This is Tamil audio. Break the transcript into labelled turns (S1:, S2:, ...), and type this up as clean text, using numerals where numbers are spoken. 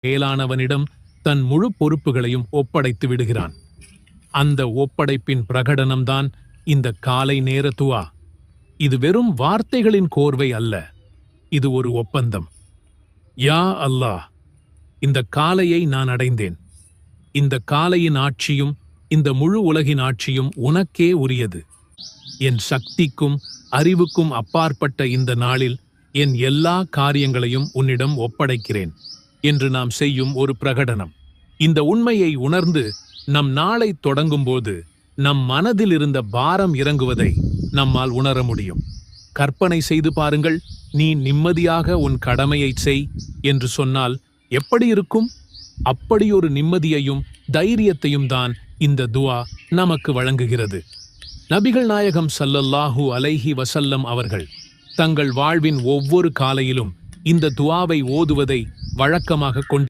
S1: மேலானவனிடம் தன் முழு பொறுப்புகளையும் ஒப்படைத்து விடுகிறான். அந்த ஒப்படைப்பின் பிரகடனம்தான் இந்த காலை நேர துஆ. இது வெறும் வார்த்தைகளின் கோர்வை அல்ல, இது ஒரு ஒப்பந்தம். யா அல்லாஹ், இந்த காலையை நான் அடைந்தேன். இந்த காலையின் ஆட்சியும் இந்த முழு உலகின் ஆட்சியும் உனக்கே உரியது. என் சக்திக்கும் அறிவுக்கும் அப்பாற்பட்ட இந்த நாளில் என் எல்லா காரியங்களையும் உன்னிடம் ஒப்படைக்கிறேன் என்று நாம் செய்யும் ஒரு பிரகடனம். இந்த உண்மையை உணர்ந்து நம் நாளை தொடங்கும்போது நம் மனதில் இருந்த பாரம் இறங்குவதை நம்மால் உணர முடியும். கற்பனை செய்து பாருங்கள், நீ நிம்மதியாக உன் கடமையை செய் என்று சொன்னால் எப்படி இருக்கும்? அப்படியொரு நிம்மதியையும் தைரியத்தையும் தான் இந்த துஆ நமக்கு வழங்குகிறது. நபிகள் நாயகம் ஸல்லல்லாஹு அலைஹி வஸல்லம் அவர்கள் தங்கள் வாழ்வின் ஒவ்வொரு காலையிலும் இந்த துஆவை ஓதுவதை வழக்கமாக கொண்டு